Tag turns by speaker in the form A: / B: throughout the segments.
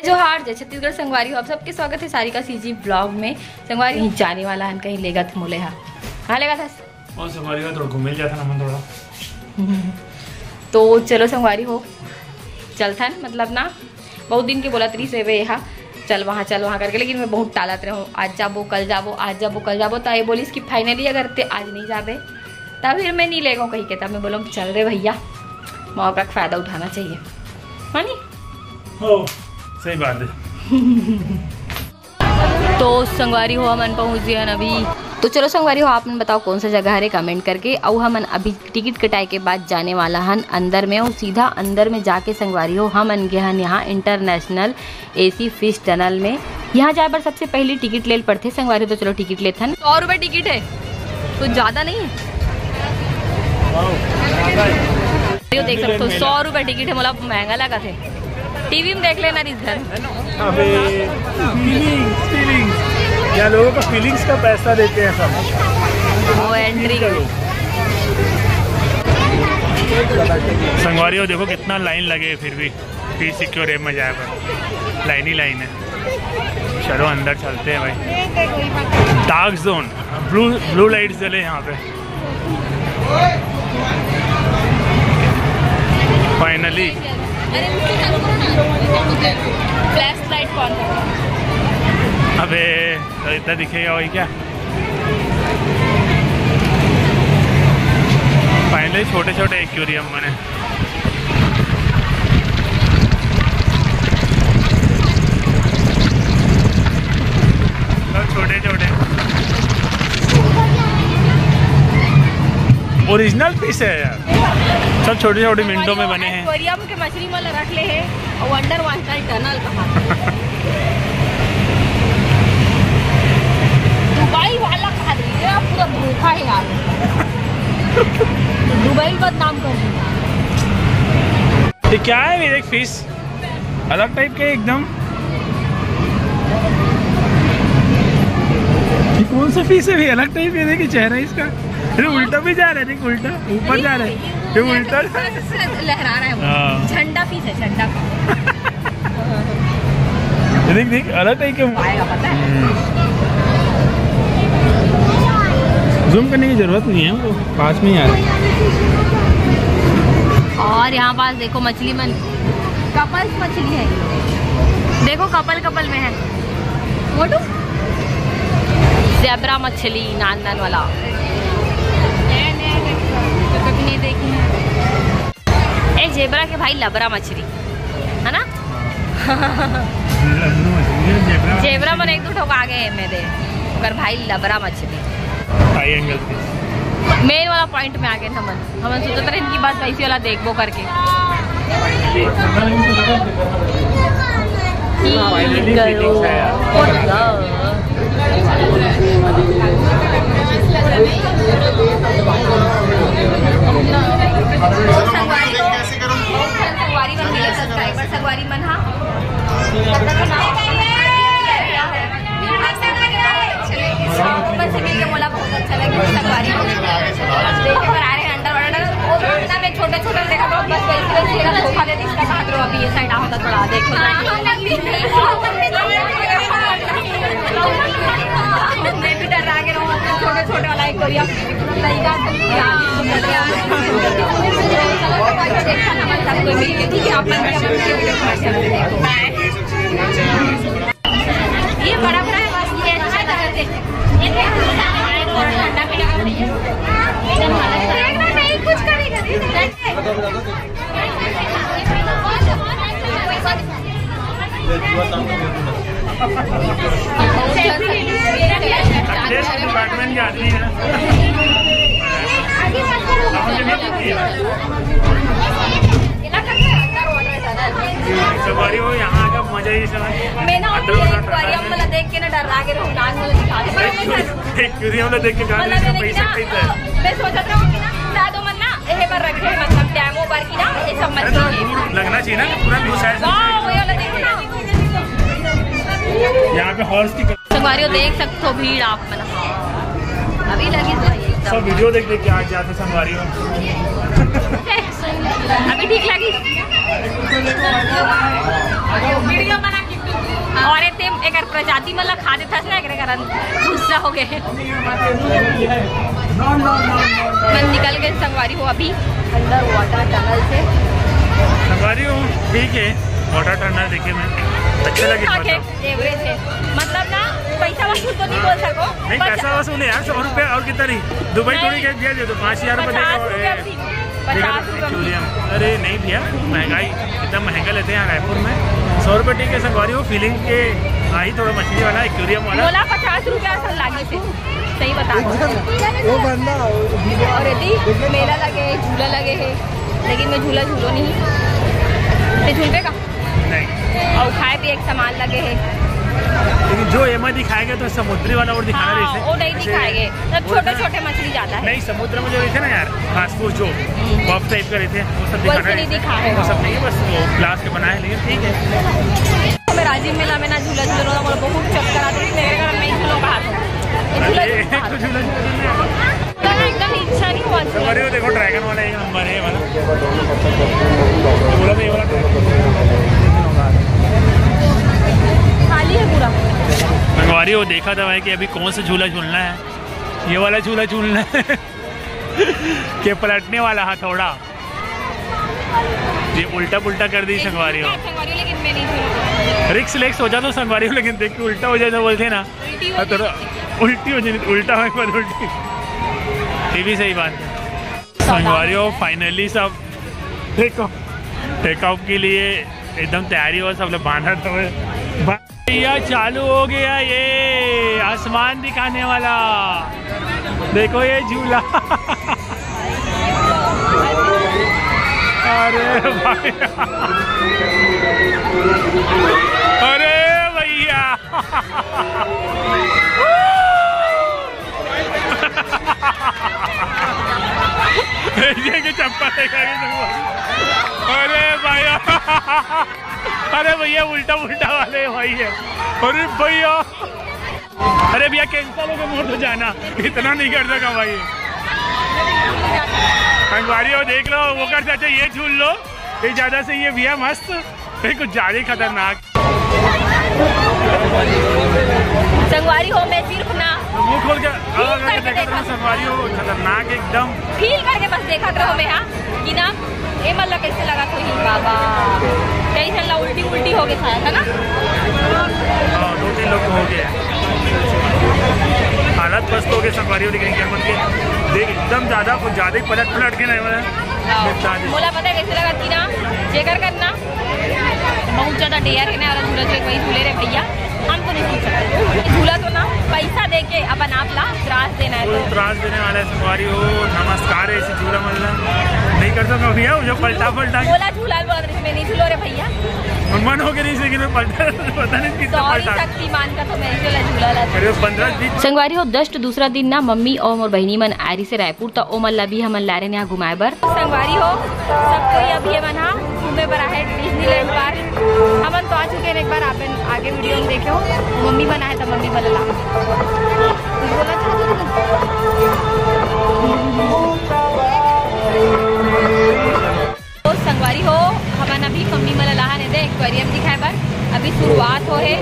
A: जोहार जय छत्तीसगढ़ संगवारी हो, आप सबके स्वागत है सारिका सीजी ब्लॉग में। संगवारी जाने वाला है कहीं लेगा थे मोले हाँ लेगा था
B: और संगवारी का थोड़ा घूम जाता ना मन थोड़ा
A: तो चलो संगवारी हो चलता है मतलब ना बहुत दिन के बोला तरी से वे यहाँ चल वहाँ करके, लेकिन मैं बहुत टालत रहा हूँ आज जाबो कल जाबो आज जाबो कल जाबो। तो ये बोलिस कि फाइनली अगर ते आज नहीं जाबे तब फिर मैं नहीं लेगा कहीं के, तब मैं बोला चल रहे भैया मौका का फ़ायदा उठाना चाहिए मानी
B: हो सही बात है।
A: तो संगवारी हो हमन पहुँच गए अभी। तो चलो संगवारी हो आप मन बताओ कौन सा जगह है कमेंट करके। और हमन अभी टिकट कटाए के बाद जाने वाला हन अंदर में, और सीधा अंदर में जाके संगवारी हो हमन गए हन यहाँ इंटरनेशनल AC फिश टनल में। यहाँ जाए पर सबसे पहले टिकट ले पड़ते संगवारी। तो चलो टिकट लेते हैं 100 रुपये टिकट है, कुछ तो ज़्यादा नहीं है। तो देख सकते हो 100 रुपये टिकट है, मतलब महंगा लगा थे। टीवी में देख लेना इस घर।
B: अबे फीलिंग्स या लोगों को फीलिंग्स का पैसा देते हैं सब।
A: वो एंट्री
B: संगवारी हो देखो कितना लाइन लगे, फिर भी फीस सिक्योर में जाए पर लाइन ही लाइन है। चलो अंदर चलते हैं भाई। डार्क जोन ब्लू लाइट जले यहाँ पे फाइनली।
A: फ्लैश लाइट कौन है?
B: अबे तो इतना दिखेगा वही क्या। फाइनली छोटे छोटे एक्वेरियम बने। सब छोटे छोटे ओरिजिनल पीस है यार, सब छोटे छोटे मिनटों में बने हैं।
A: एक्वेरियम के मछली में रख ले हैं और अंडर वाटर टनल कहाँ दुबई वाला खा दीजिए पूरा धोखा है यार। दुबई बदनाम कर दिया।
B: ये क्या है मेरे एक फिश अलग टाइप के एकदम। ये कौन सा फिश है भी अलग टाइप है, देखिए चेहरा इसका। अरे उल्टा भी जा रहा है, देख उल्टा ऊपर जा रहा है, ये उल्टा
A: लहरा रहा है। झंडा फिश है, झंडा
B: देख देख अलग टाइप के
A: आएगा पता है।
B: जूम करने की जरूरत नहीं है, वो पास में ही आ रहा है।
A: और यहाँ पास देखो मछली मन कपल्स मछली है, देखो कपल में है। मोटू ज़ेब्रा मछली नान वाला कभी नहीं देखी है। एक ज़ेब्रा के भाई लबरा मछली है ना। ज़ेब्रा मन एक दो ठोक आ गए मेरे अगर भाई लबरा मछली
B: हाई एंगल
A: मेन वाला पॉइंट में आ गए। हमन सोचते रहे इनकी बात वैसी वाला देखबो करके। संगवारी मन मिले सब्सक्राइबर संगवारी मन हाँ बोला बहुत अच्छा लगा। संगवारी देखे पर आ रहे हैं अंडर ना मैं छोटे छोटे देखा तो बस वैसे धोखा दे इसका काट लो। अभी ये साइड होता थोड़ा देखो मैं भी डर आगे रहूँ छोटे छोटे वाला एक्वेरियम ठीक है। ये बड़ा बड़ा है बस ये अच्छा लगा कुछ करेगा
B: डिपार्टमेंट के आदमी है। सवारी हो यहाँ का मजा ही समझ।
A: मैं ना एक्वेरियम वाला देख के ना डर के रहूँ नान वाला दिखा दे।
B: एक्वेरियम वाला देख के पैसा खरीदता है।
A: मैं सोचत रहूँ कि ना दादो मन ना ये पर रखे मतलब डैमो पर की ना ये सब मछली
B: लगना चाहिए ना पूरा व्यू साइड।
A: वाह ये वाला देखो ना
B: यहाँ पे हॉर्स की
A: संगवारी हो देख सकते हो भीड़ आप मन अभी लगी तो
B: सब वीडियो देख के आ जाते संगवारी हो।
A: अभी ठीक लगी वीडियो बना के ते एक प्रजाति मतलब खा देता ना एक गुस्सा हो गए। मैं निकल गए संगवारी हो अभी अंदर वाटर टनल से।
B: संगवारी हो ठीक है, वाटर टनल देखे मैं अच्छा लगे।
A: एवरेज है मतलब ना, पैसा वसूल तो नहीं बोल सको।
B: नहीं पैसा वसूल है यार, 100 रुपये और कितना नहीं। दुबई थोड़ी के दिया दे दो 5000 रुपये। अरे नहीं भैया, महंगाई इतना महंगा लेते हैं रायपुर में। 100 रुपये ठीक है। संगवारी हो फीलिंग के आई थोड़ा मछली वाला एक्वेरियम वाला
A: बोला 50 रुपया सब लागे थे, सही बता। और यदि मेला लगे झूला लगे है, लेकिन मैं झूला झूलो नहीं झूलने का
B: नहीं।
A: और खाए पिए एक सामान लगे है,
B: लेकिन जो एमा दिखाएगा तो समुद्री वाला और दिखाना
A: हाँ, वो नहीं दिखाएंगे। छोटे छोटे मछली ज्यादा है।
B: नहीं समुद्र में जो रहते ना यार घास फूस जो बफ टाइप का रहते हैं वो सब दिखाना है। वो सब नहीं है, बस वो ग्लास के बनाए, लेकिन ठीक है।
A: मैं राजीव मेला में ना झूला झूलो ना बहुत चक्कर आते थे मेरे घर में। झूलों का हाथ एकदम इच्छा नहीं हुआ।
B: देखो ड्रैगन वाला एक नंबर है वाला
A: खाली है पूरा।
B: संगवारी वो देखा था भाई कि अभी कौन सा झूला झूलना है। ये वाला झूला झूलना है कि पलटने वाला हथौड़ा। ये उल्टा पुल्टा कर दी संगवारी हो।
A: लेकिन मैं नहीं झूलूंगा।
B: रिक्स लेक्स हो जाता संगवारी हो, लेकिन देख के उल्टा हो जाए तो बोलते ना उल्टी हो जाए, उल्टा हो पर उल्टी। ये भी सही बात है। संगवारी हो फाइनली सब टेक ऑफ के लिए एकदम तैयारी हो, सब लोग बांधा था भैया। चालू हो गया ये आसमान दिखाने वाला, देखो ये झूला। अरे भाई, अरे भैया चप्पल देखा। अरे भैया, अरे भैया उल्टा उल्टा वाले भाई है। अरे भैया, अरे भैया कैंसल हो गया मोड़ तो जाना, इतना नहीं कर सका भाई। संगवारी हो देख लो वो कर चाचा ये झूल लो, ये ज्यादा सही है भैया मस्त, कुछ ज्यादा खतरनाक।
A: संगवारी हो मैं सिर्फ ना
B: मुंह खोल के देखा संगवारी हो खतरनाक एकदम
A: फील करके बस देखा रहो मैं। हाँ कि ना ये मतलब कैसे लगा तो ही बाबा कहीं चलना उल्टी उल्टी हो गया था ना।
B: 2-3 लोग हो गए, हालत मस्त हो गए संगवारी हो। लेकिन क्या के देख एकदम ज्यादा कुछ ज्यादा ही पलट के नहीं
A: बोला पता है कैसे लगा कि ना चेकर करना बहुत ज्यादा डेयर है ना वाला झूला जो वही झूले रहे भैया। हम तो नहीं झूल सकते झूला, तो ना पैसा दे के अपन आप ला त्रास देना है, तो
B: त्रास देने वाला है। संगवारी हो नमस्कार है ऐसे झूला मतलब नहीं कर सकता भैया, जो पलटा
A: बोला झूला बोला मैं नहीं झूलो रे भैया।
B: मन हो गया नहीं लेकिन पलटा पता नहीं कितना पलटा।
A: शक्तिमान का तो मैं झूला ला
B: 15
A: संगवारी हो जस्ट दूसरा दिन ना मम्मी और मोर बहनी मन आरी से रायपुर तो ओ मल्ला भी हमन ला रहे यहाँ घुमाए बर। संगवारी हो सब कोई अभी मना घूमे बर है डिज्नीलैंड पार्क। हमन तो आ चुके हैं एक बार, आप आगे वीडियो में देखे हो। मम्मी बना है तो मम्मी बना ला तो संगवारी हो हमन अभी मम्मी मन ला ने दे एक्वेरियम दिखाए बर। अभी शुरुआत हो है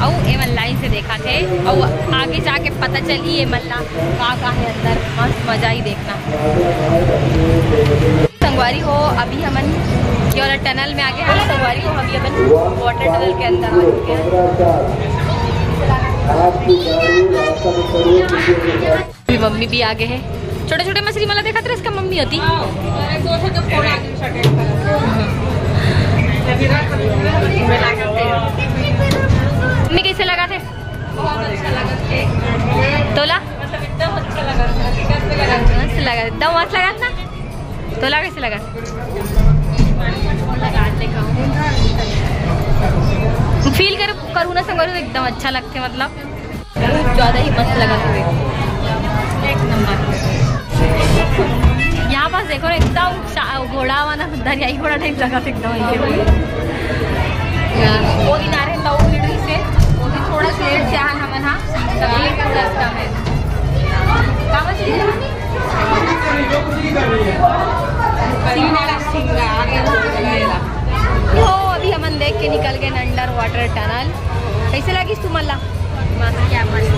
A: और ए मन लाइन से देखा थे और आगे जाके पता चली ये मल्ला का है अंदर। मस्त मजा ही देखना। संगवारी हो अभी हमन ये वाला टनल में आगे हैं। संगवारी हो अभी अपन वाटर टनल के अंदर आ चुके हैं। मम्मी भी आगे है। छोटे छोटे मछली मला देखा था इसका मम्मी होती। मम्मी कैसे लगा थे? बहुत अच्छा लगा थे। तोला एकदम अच्छा लगा, मस्त लगा, एकदम मस्त लगा ना। तोला कैसे लगा? फील करूँ ना संगवारी एकदम अच्छा लगते, मतलब ज्यादा ही मस्त लगा था एक नंबर। यहाँ पास देखो ना एकदम घोड़ा वाला दरियाई घोड़ा टाइप लगा था एकदम। वो दिन आ रहे 9 लीटर से वो दिन थोड़ा से लेट से आन हमन हाँ एक रास्ता में हो अभी हमन देख के निकल गए अंडर वाटर टनल। कैसे लगी तू मल्ला?
C: क्या मस्त।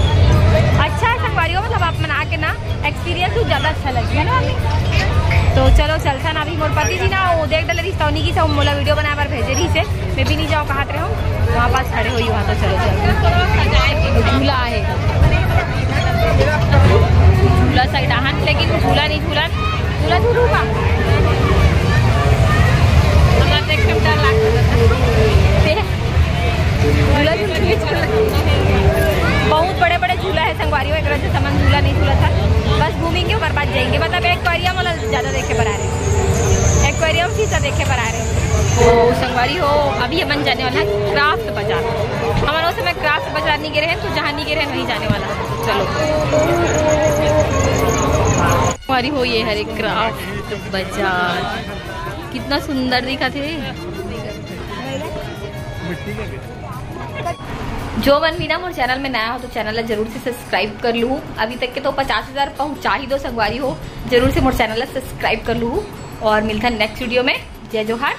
A: अच्छा है संगवारी हो, मतलब आप मना के ना एक्सपीरियंस कुछ ज़्यादा अच्छा लगी है ना अभी। तो चलो चलता ना अभी मोर पति जी ना वो देख डल रही तौनी की सब मोला वीडियो बनाए बार भेजे रही से मैं भी नहीं जाऊँ कहाँ रहे हूँ वहाँ पास खड़े हुई वहाँ। तो चलो चलो झूला है झूला साइड आहन लेकिन झूला नहीं झूला झूला झूलूगा बहुत बड़े बड़े झूला है संगवारी हो, एक से सामान झूला नहीं झूला था। बस घूमेंगे और बाद जाएंगे। मतलब एक्वेरियम वाला ज़्यादा देखे पर आ रहे, एक्वेरियम शीशा देखे पर आ रहे। तो संगवारी हो अभी हम जाने वाला है क्राफ्ट बाजार। हमारे समय क्राफ्ट बाजार नहीं गिरे हैं तो जहाँ नहीं गिरे हैं वहीं जाने वाला है। चलो संगवारी हो ये है क्राफ्ट बाजार, कितना सुंदर दिखा थे। जो मन भी ना मोर चैनल में नया हो तो चैनल जरूर से सब्सक्राइब कर लूँ। अभी तक के तो 50,000 पहुँचा ही दो संगवारी हो, जरूर से मोर चैनल सब्सक्राइब कर लूँ। और मिलता है नेक्स्ट वीडियो में। जय जोहार।